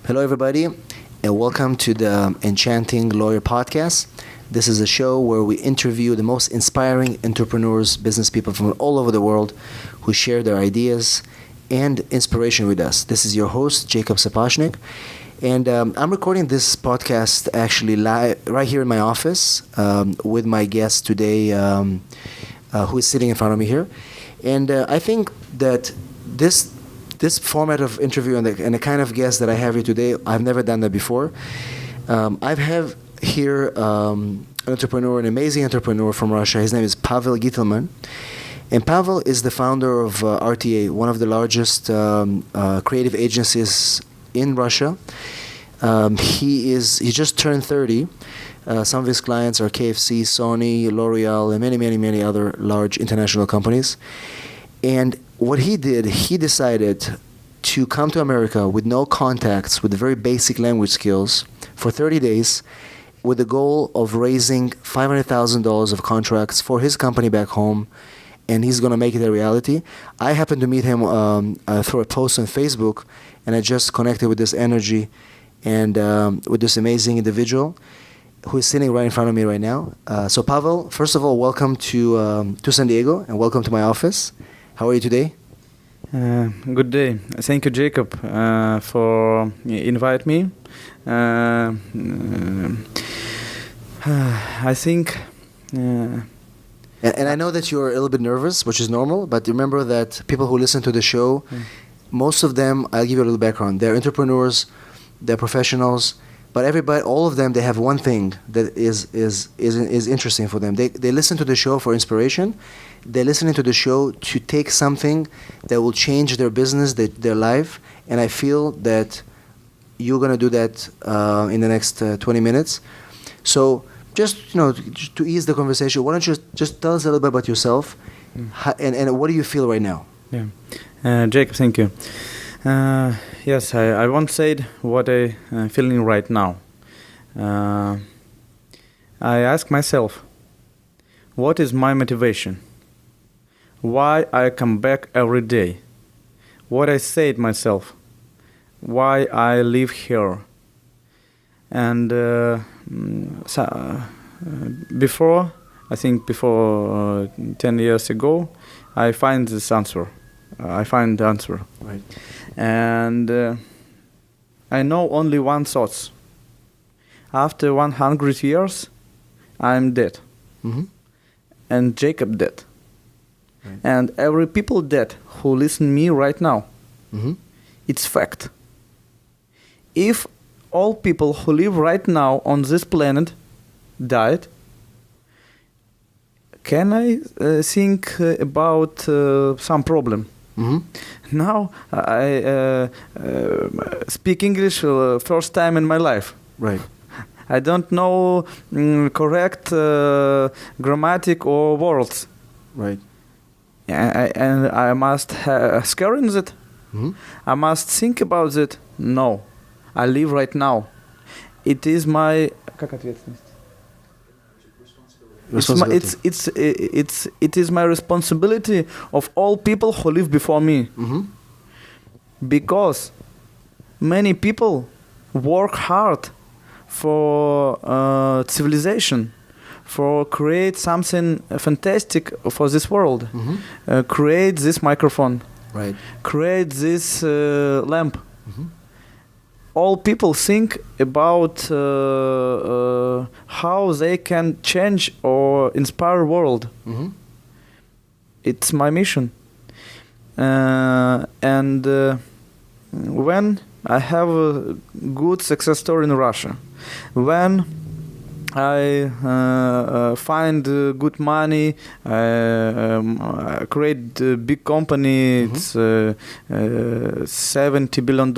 Hello, everybody, and welcome to the Enchanting Lawyer Podcast. This is a show where we interview the most inspiring entrepreneurs, business people from all over the world who share their ideas and inspiration with us. This is your host, Jacob Sapochnik, and I'm recording this podcast actually live right here in my office with my guest today, who is sitting in front of me here. And I think that this format of interview and the kind of guest that I have here today, I've never done that before. I've have here an entrepreneur, an amazing entrepreneur from Russia. His name is Pavel Gitelman. And Pavel is the founder of RTA, one of the largest creative agencies in Russia. He just turned 30. Some of his clients are KFC, Sony, L'Oreal, and many other large international companies. And what he did, he decided to come to America with no contacts, with very basic language skills, for 30 days, with the goal of raising $500,000 of contracts for his company back home, and he's going to make it a reality. I happened to meet him through a post on Facebook, and I just connected with this energy and with this amazing individual who is sitting right in front of me right now. So Pavel, first of all, welcome to San Diego, and welcome to my office. How are you today? Good day. Thank you, Jacob, for invite me. I think... And I know that you're a little bit nervous, which is normal, but remember that people who listen to the show, most of them, I'll give you a little background, they're entrepreneurs, they're professionals, but everybody, all of them, they have one thing that is interesting for them. They listen to the show for inspiration. They're listening to the show to take something that will change their business, their life, and I feel that you're going to do that in the next 20 minutes. So just to ease the conversation, why don't you just tell us a little bit about yourself, and what do you feel right now? Yeah, Jacob, thank you. Yes, I once said what I'm feeling right now. I ask myself, what is my motivation? Why I come back every day? What I said myself? Why I live here? And before 10 years ago, I find this answer. I find the answer. Right. And I know only one thought. After 100 years, I'm dead. Mm-hmm. And Jacob dead. Right. And every people dead who listen me right now. Mm-hmm. It's fact. If all people who live right now on this planet died, can I think about some problem? Mm-hmm. Now I speak English first time in my life. Right. I don't know correct grammatic or words. Right. And I must scare in it. Mm-hmm. I must think about it. No, I live right now. It is my It is my responsibility of all people who live before me. Mm-hmm. Because many people work hard for civilization, for create something fantastic for this world. Mm-hmm. Create this microphone. Right. Create this lamp. Mm-hmm. All people think about how they can change or inspire world. Mm-hmm. It's my mission. And when I have a good success story in Russia, when I find good money, create a big company, Mm-hmm. it's $70 billion,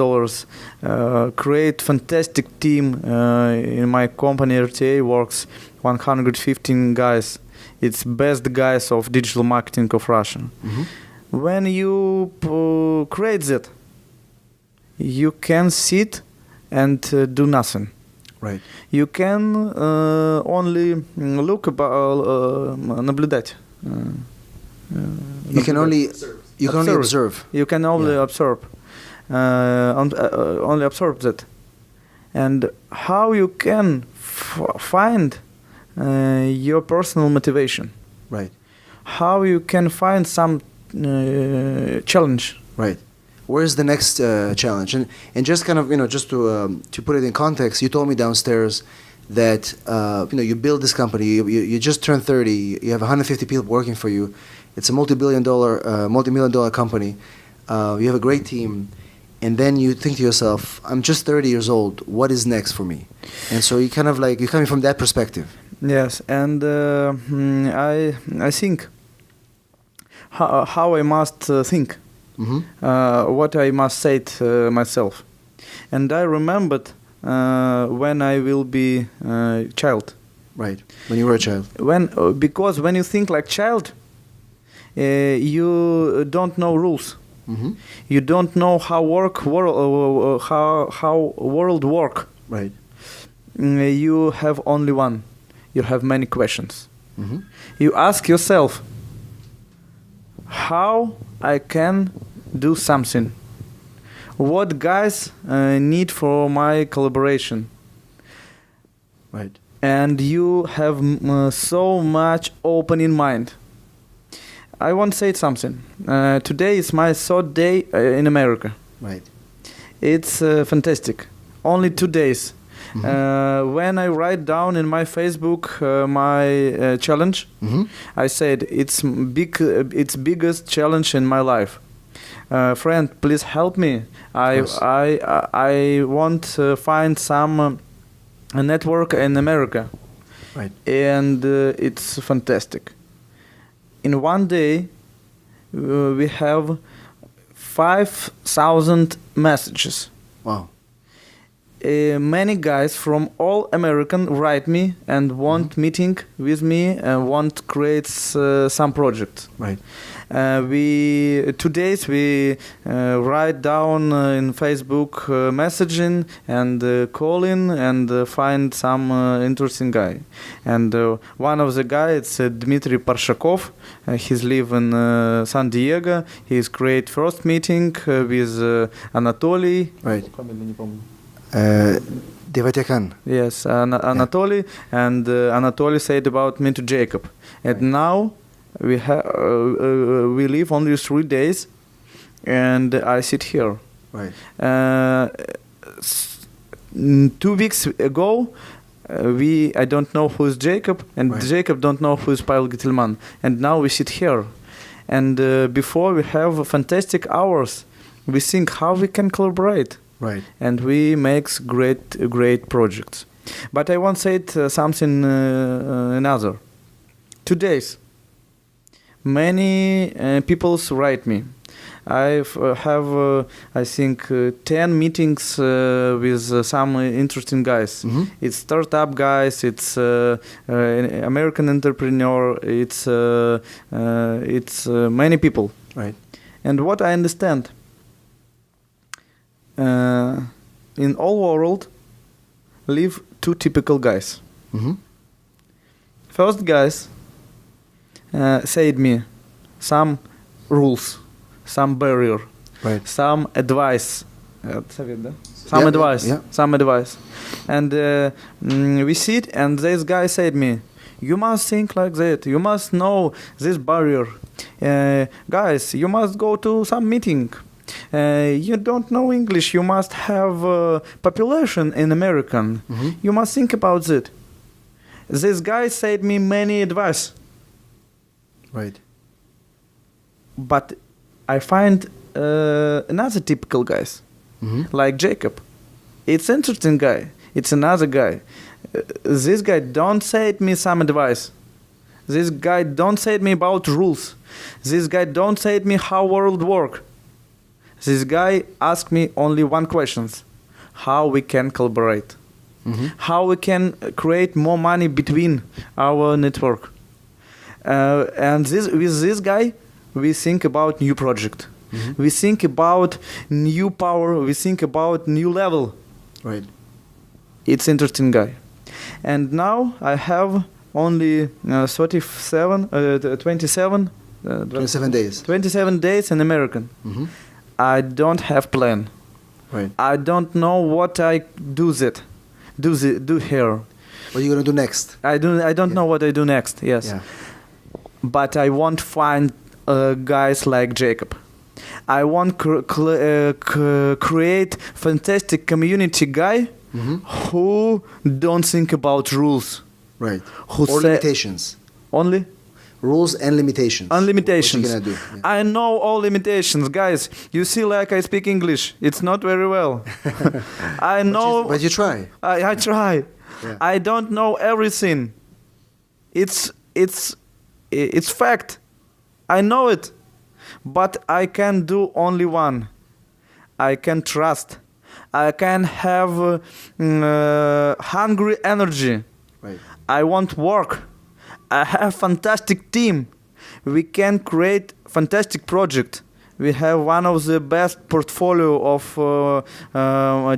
create fantastic team. In my company, RTA works 115 guys. It's best guys of digital marketing of Russia. Mm-hmm. When you create that, you can sit and do nothing. Right. You can only look about, наблюдать. You can only observe. You can only observe. Only observe that. And how you can find your personal motivation. Right. How you can find some challenge. Right. Where's the next challenge? And just kind of, just to put it in context, you told me downstairs that you build this company. You just turned 30. You have 150 people working for you. It's a multi-million dollar company. You have a great team, and then you think to yourself, "I'm just 30 years old. What is next for me?" And so you kind of you're coming from that perspective. Yes, and I think how I must think. What I must say to myself. And I remembered when I will be a child. Right, when you were a child. Because when you think like child, you don't know rules. You don't know how world work. Right. You have only one. You have many questions. You ask yourself, how I can do something? What guys need for my collaboration? Right. And you have so much open in mind. I want to say something. Today is my third day in America. Right. It's fantastic. Only 2 days. When I write down in my Facebook my challenge, I said it's biggest challenge in my life. Friend, please help me. I want to find some network in America. Right. And it's fantastic. In 1 day, we have 5,000 messages. Wow. Many guys from all American write me and want meeting with me and want to create some project. Right. 2 days we write down in Facebook messaging and calling and find some interesting guy. And one of the guys, it's Dmitry Parshakov. He's live in San Diego. He's create first meeting with Anatoly. Right. Devatyakan. Yes, Anatoly, and Anatoly said about me to Jacob. And now we live only 3 days, and I sit here. Right. 2 weeks ago, I don't know who's Jacob, and Jacob don't know who's Pavel Gitelman. And now we sit here, and before we have fantastic hours, we think how we can collaborate. Right. And we make great projects. But I want to say something another. 2 days. Many people write me. I have, I think, 10 meetings with some interesting guys. It's startup guys. It's American entrepreneur. It's many people. Right. And what I understand. In all world live 2 typical guys. First guys said me some rules, some barrier, right. some advice. Some advice. And we sit and this guy said me, you must think like that. You must know this barrier. Guys, you must go to some meeting. You don't know English. You must have population in American. You must think about it. This guy said me many advice. Right. But I find another typical guys, like Jacob. It's interesting guy. It's another guy. This guy don't say me some advice. This guy don't say me about rules. This guy don't say me how world work. This guy asked me only one question: how we can collaborate, how we can create more money between our network. And with this guy, we think about new project. We think about new power. We think about new level. Right. It's interesting guy. And now I have only 27 27 days. 27 days in American. Mm-hmm. I don't have plan. Right. I don't know what I do here. What are you gonna do next? I don't Yeah. know what I do next. Yes. Yeah. But I won't find guys like Jacob. I want create fantastic community guy Mm-hmm. who don't think about rules. Right. Who Or say limitations. only Rules and limitations. on limitations. What you gonna do? Yeah. I know all limitations, guys. You see, like I speak English. It's not very well. I know. But you try. I try. Yeah. I don't know everything. It's fact. I know it, but I can do only one. I can trust. I can have hungry energy. Right. I want work. I have fantastic team. We can create fantastic project. We have one of the best portfolio of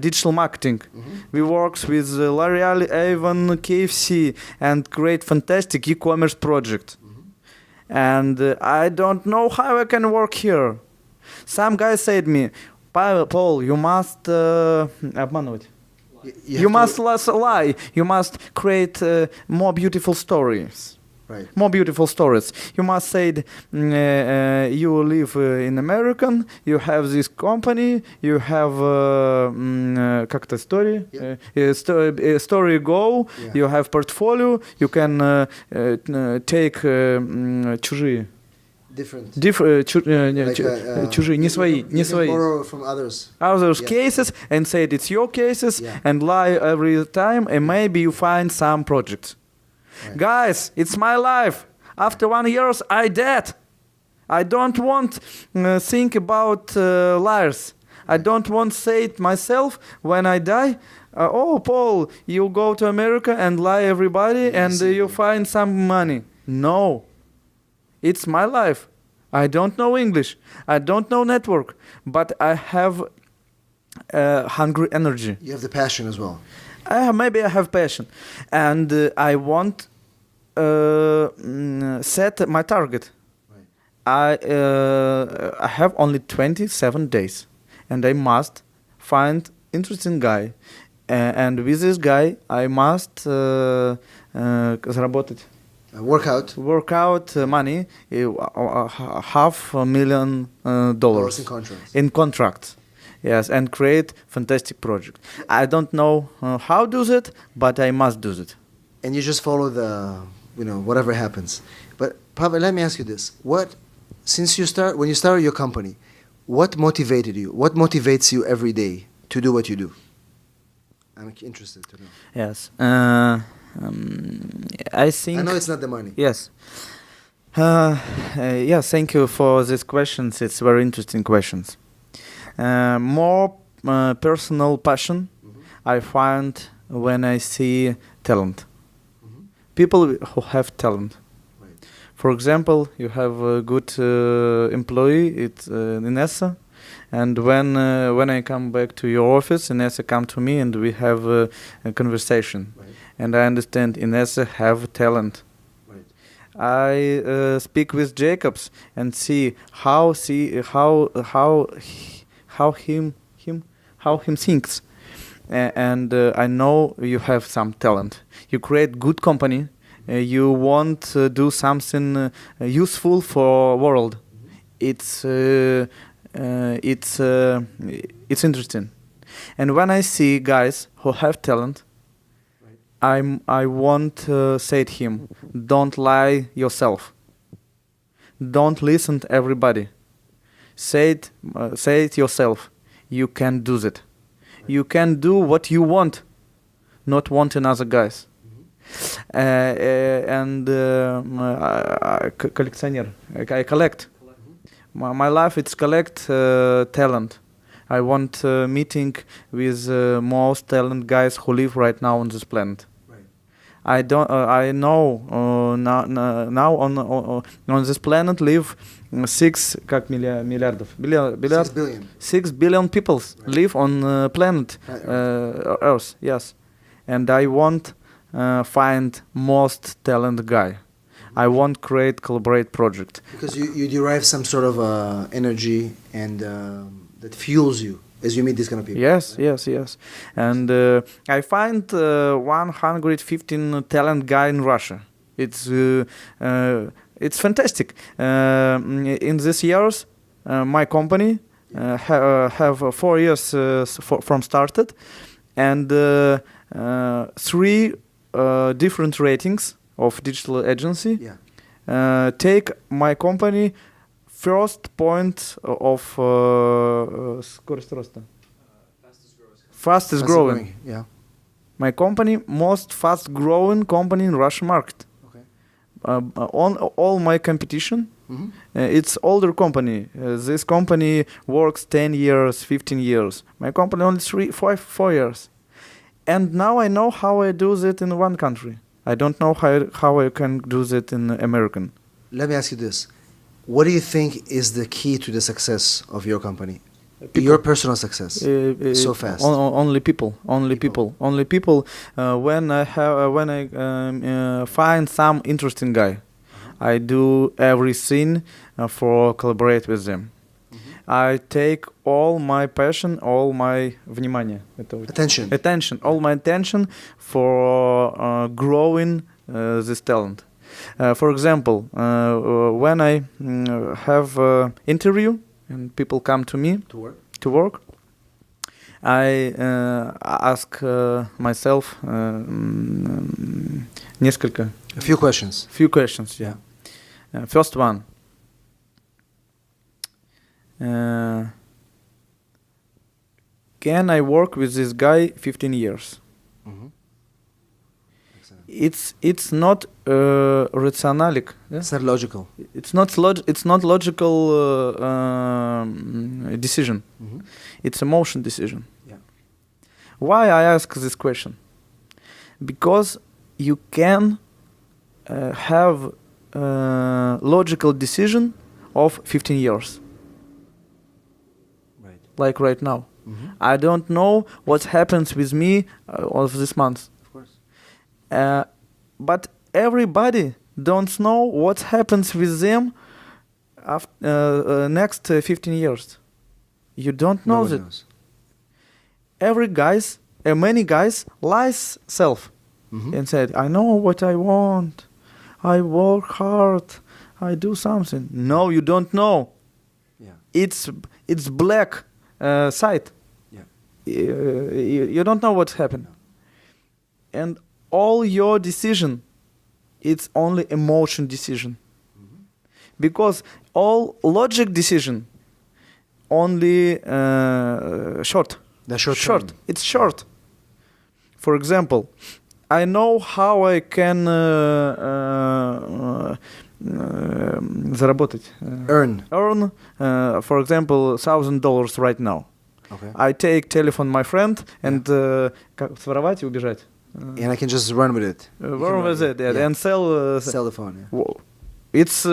digital marketing. Mm-hmm. We works with L'Oreal, Avon, KFC, and create fantastic e-commerce project. Mm-hmm. And I don't know how I can work here. Some guy said me, Paul, you must обманывать. You must lie. You must create more beautiful stories. Right. More beautiful stories. You must say, you live in American, you have this company, you have как это story, story go, Yeah. you have portfolio, you can take чужие. Different. Чужие, не свои, не You can свои. borrow from others. Others Yeah. cases and say it's your cases Yeah. and lie every time and maybe you find some projects. Right. Guys, it's my life. After 1 year, I dead. I don't want think about liars. I don't want say it myself when I die. Oh, Paul, you go to America and lie everybody and you find some money. No. It's my life. I don't know English. I don't know network. But I have hungry energy. You have the passion as well. Maybe I have passion, and I want set my target. Right. I have only 27 days, and I must find interesting guy, and with this guy I must заработать. Work out money, $500,000 in contracts. Yes, and create fantastic project. I don't know how do it, but I must do it. And you just follow the, whatever happens. But Pavel, let me ask you this: when you started your company, what motivated you? What motivates you every day to do what you do? I'm interested to know. Yes, I think. I know it's not the money. Yes. Yes, thank you for these questions. It's very interesting questions. More personal passion I find when I see talent. People who have talent. Right. For example, you have a good employee in Inessa, and when I come back to your office, Inessa come to me and we have a conversation. Right. And I understand Inessa have talent. Right. I speak with Jacobs and see how him thinks, and I know you have some talent. You create good company. You want to do something useful for world. It's interesting. And when I see guys who have talent, I want to say to him, don't lie yourself. Don't listen to everybody. Say it yourself. You can do that. You can do what you want, not want another guys. Коллекционер. I collect. My life it's collect talent. I want meeting with most talent guys who live right now on this planet. I know now on this planet live 6 billion people live on planet Earth. Yes, and I want find most talent guy. I won't create collaborate project. Because you derive some sort of energy and that fuels you as you meet these kind of people. Yes, yes. And I find 115 talent guy in Russia. It's fantastic. In these years, my company have 4 years from started, and 3 different ratings of digital agency. Yeah. Take my company first point of скорость роста. Fastest growing. Yeah. My company most fast growing company in Russian market. Okay. On all my competition, it's older company. This company works 10 years, 15 years. My company only 4 years. And now I know how I do that in one country. I don't know how I can do that in American. Let me ask you this. What do you think is the key to the success of your company? People. Your personal success. So fast. Only people. Only people. When I find some interesting guy, I do everything for collaborate with them. I take all my passion, all my внимание. Attention. All my attention for growing this talent. For example, when I have interview and people come to me to work, I ask myself несколько. A few questions. Yeah. First one. Can I work with this guy 15 years? It's not rationalic. Yeah? It's not logical. It's not logical decision. It's emotion decision. Yeah. Why I ask this question? Because you can have logical decision of 15 years. Right. Like right now. I don't know what happens with me of this month. Of course. But everybody don't know what happens with them after next 15 years. You don't know Nobody that. knows. Many guys lies self and said, I know what I want. I work hard. I do something. No, you don't know. Yeah. It's black side. Yeah. You don't know what's happened. No. And all your decision, it's only emotion decision. Because all logic decision, only short. The short. It's short. For example, I know how I can заработать. Earn. For example, $1,000 right now. Okay. I take telephone my friend and своровать и убежать. And I can just run with it. Run with it, and sell. Sell the phone. Yeah. Whoa. It's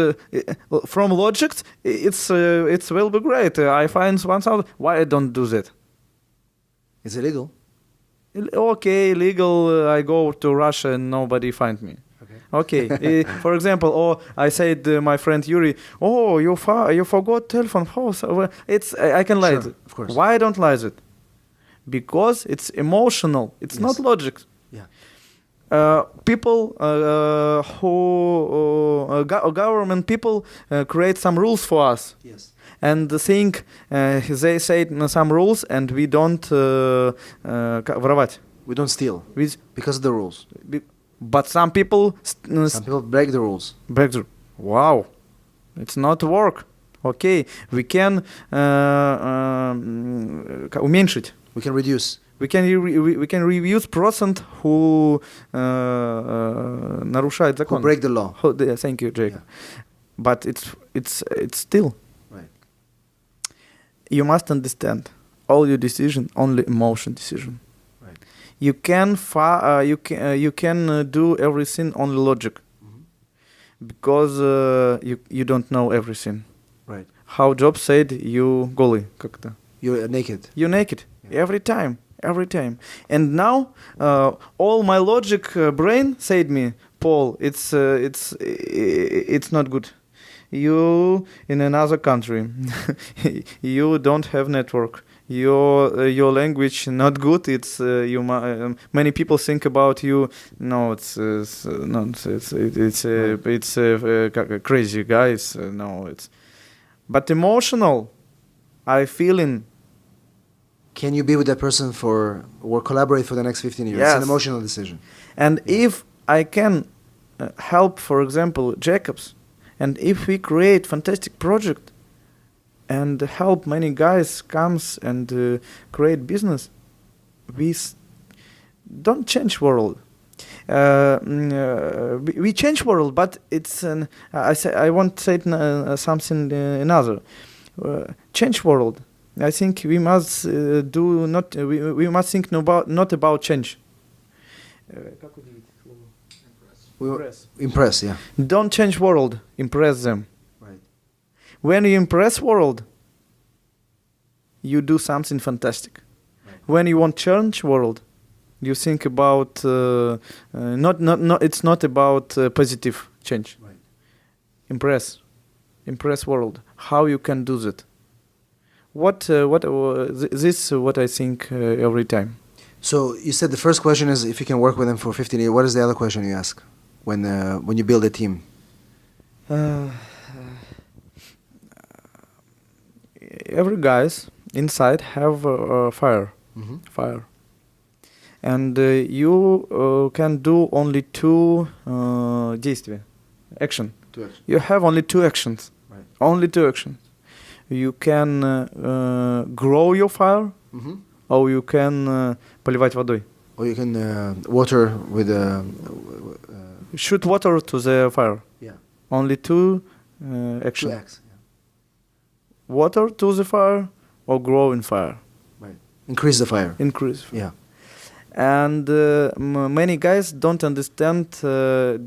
from logic. It will be great. I find 1,000. Why I don't do that? It's illegal. Okay, legal. I go to Russia and nobody find me. Okay. For example, I said my friend Yuri, you forgot telephone. I can lie. Sure, of course. Why I don't lie it? Because it's emotional. It's not logic. Yeah. People government people create some rules for us. Yes. And think they say some rules and we don't воровать. We don't steal because of the rules. But some people Some people break the rules. Wow, it's not work. Okay, we can уменьшить. We can reduce. We can reduce percent who нарушает закон. Who break the law. Thank you, Jacob. Yeah. But it's still. Right. You must understand all your decision only emotion decision. Right. You can do everything only logic. Because you don't know everything. Right. How Job said, you голый как-то. You're naked. You're naked. Yeah. Every time. And now all my logic brain said me, Paul, it's not good. You in another country, you don't have network. Your language not good. It's many people think about you. No, it's crazy guys. No, it's but emotional. I feeling. Can you be with that person or collaborate for the next 15 years? It's an Yes. emotional decision. And if I can help, for example, Jacobs, and if we create fantastic project and help many guys comes and create business, we don't change world. We change world, but it's I want to say something another. Change world. I think we must we must think not about change. Impress, yeah. Don't change world, impress them. Right. When you impress world, you do something fantastic. Right. When you want change world, you think about not it's not about positive change. Right. Impress world. How you can do that? What I think every time. So you said the first question is if you can work with them for 15 years. What is the other question you ask when you build a team? Every guys inside have fire, Mm-hmm. fire, and you can do only two действия, action. You have only two actions. Right. Only two actions. You can grow your fire, Mm-hmm. or you can поливать водой. Or you can water with Shoot water to the fire. yeah. Only two action. Two X. Yeah. Water to the fire or grow in fire. Right. Increase the fire. Increase. Yeah. And many guys don't understand the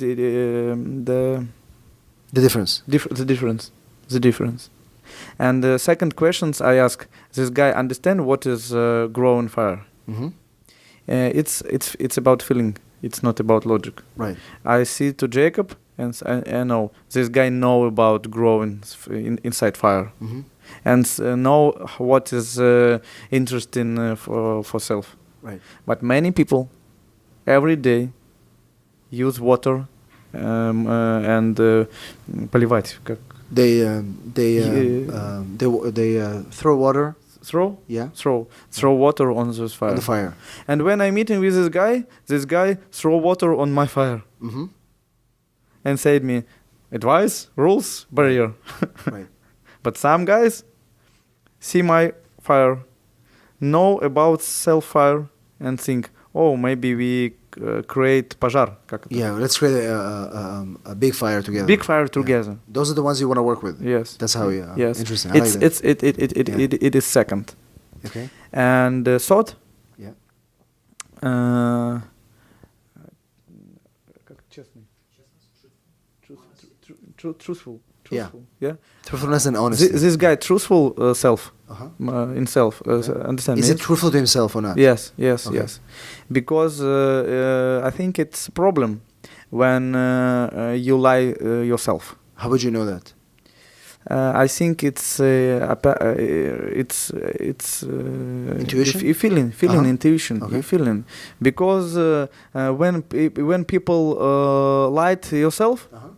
difference. The difference. And the second questions I ask this guy understand what is grow in fire. Mm-hmm. It's about feeling. It's not about logic. Right. I see to Jacob and I know this guy know about growing inside fire, Mm-hmm. and know what is interesting for self. Right. But many people every day use water and поливать. They throw water. Throw? Yeah. Throw water on this fire. On the fire. And when I'm meeting with this guy throw water on my fire Mm-hmm. and said me, advice, rules, barrier. Right. But some guys see my fire, know about self-fire and think, oh, maybe we create пожар. Yeah, let's create a big fire together. Big fire together. Yeah. Those are the ones you want to work with. Yes. That's how you. Yes. Interesting. I like that. It is second. Okay. And third. Yeah. Truthful. Yeah. Yeah. Truthfulness and honesty. This guy truthful self. Uh-huh. In self. Okay. Understand Is me? it truthful to himself or not? Yes. Okay. Yes. Because I think it's a problem when you lie yourself. How would you know that? I think it's Intuition? You feeling Uh-huh. intuition. Okay. You feeling because when people lie to yourself, Uh-huh.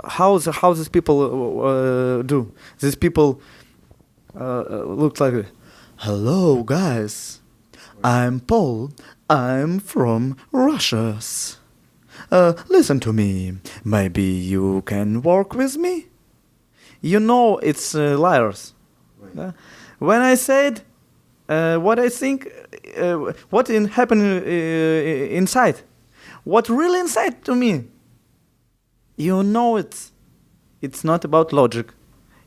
how these people do? These people look like, hello guys, I'm Paul. I'm from Russia. Listen to me. Maybe you can work with me. You know it's liars. Right. When I said what I think, what happened inside, what really inside to me, you know it's not about logic.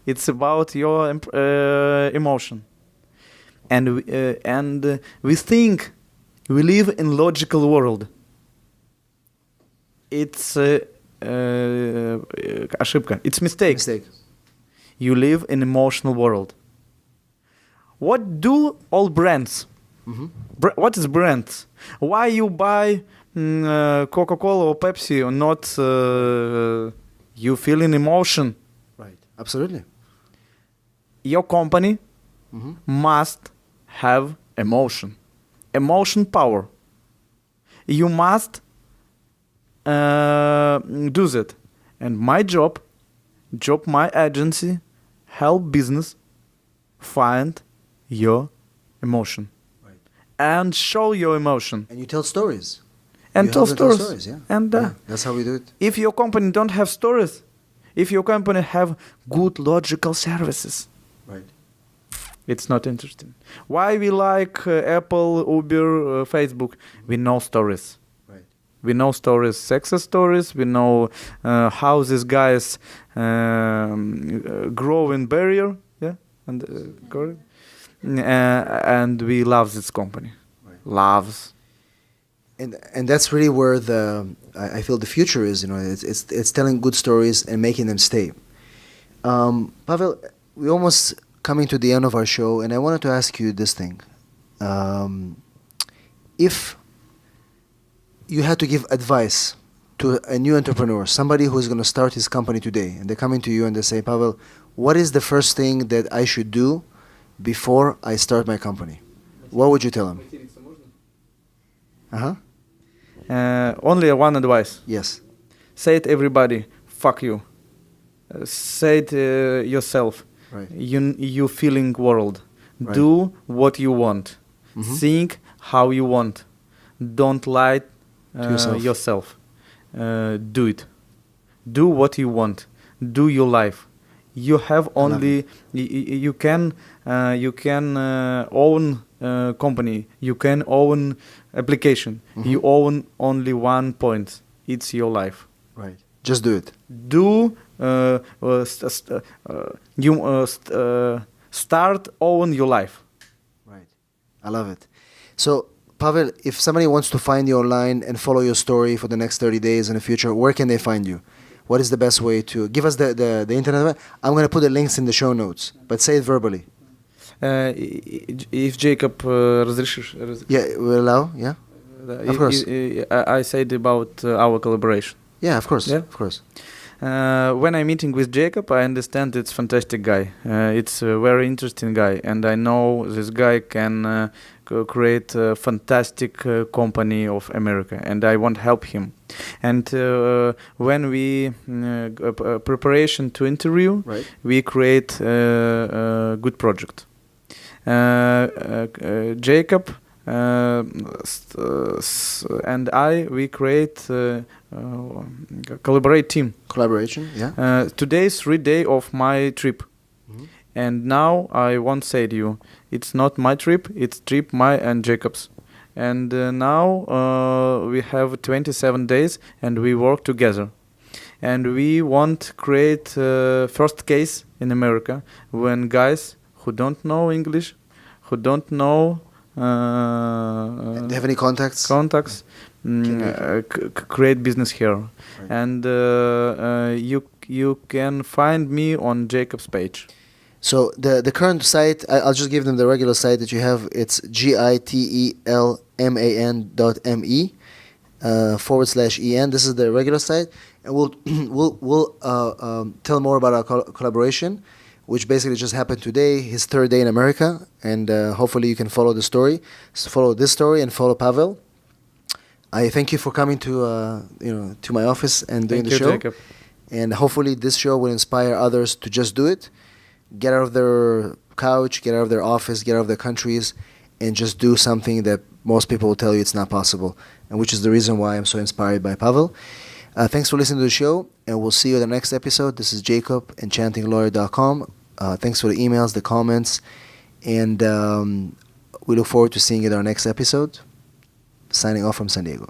It's about your emotion. And we think we live in logical world. It's ошибка. It's mistake. You live in emotional world. What do all brands? Mm-hmm. What is brands? Why you buy Coca-Cola or Pepsi, or not you feeling emotion. Right. Absolutely. Your company Mm-hmm. must have emotion power. You must do that. And my job, my agency, help business find your emotion. Right. And show your emotion. And you tell stories. And You tell help them stories. Yeah. And Yeah, that's how we do it. if your company don't have stories, if your company have good logical services, Right. it's not interesting. Why we like Apple, Uber, Facebook? We know stories. Right. We know stories, success stories. We know how these guys grow in barrier. Yeah, and correct. And we love this company. Right. Loves. And that's really where I feel the future is. It's telling good stories and making them stay. Pavel, we almost coming to the end of our show, and I wanted to ask you this thing: if you had to give advice to a new entrepreneur, somebody who's going to start his company today, and they're coming to you and they say, Pavel, what is the first thing that I should do before I start my company? What would you tell them? Uh-huh. Only one advice. Yes. Say it, everybody. Fuck you. Say it yourself. Right. You feeling world. Right. Do what you want. Mhm. Think how you want. Don't lie To yourself. Do it. Do what you want. Do your life. You have only you can own company. You can own application. Mhm. You own only one point. It's your life. Right. Just do it. Do start own your life. Right. I love it. So, Pavel, if somebody wants to find you online and follow your story for the next 30 days in the future, where can they find you? What is the best way to give us the internet? I'm going to put the links in the show notes, but say it verbally. If Jacob разрешишь, Yeah, we allow. Yeah, of course. I said about our collaboration. Yeah, of course. Yeah? Of course. When I'm meeting with Jacob, I understand it's fantastic guy. It's a very interesting guy, and I know this guy can create a fantastic company of America, and I want to help him. And when we preparation to interview, Right. we create a good project. Jacob and we create collaborate team. Collaboration. Yeah. Today is 3 day of my trip, Mhm. and now I won't say to you, it's not my trip, it's trip my and Jacob's. And now we have 27 days, and we work together. And we want create first case in America when guys who don't know English, who don't know Do you have any contacts? Create business here. Right. And you can find me on Jacob's page. So the current site, I'll just give them the regular site that you have. It's gitelman.me /en. This is the regular site, and we'll tell more about our collaboration, which basically just happened today, his third day in America, and hopefully you can follow the story, follow this story, and follow Pavel. I thank you for coming to to my office and doing the show. Jacob. And hopefully this show will inspire others to just do it, get out of their couch, get out of their office, get out of their countries, and just do something that most people will tell you it's not possible, and which is the reason why I'm so inspired by Pavel. Thanks for listening to the show, and we'll see you in the next episode. This is Jacob, enchantinglawyer.com. Thanks for the emails, the comments, and we look forward to seeing you in our next episode. Signing off from San Diego.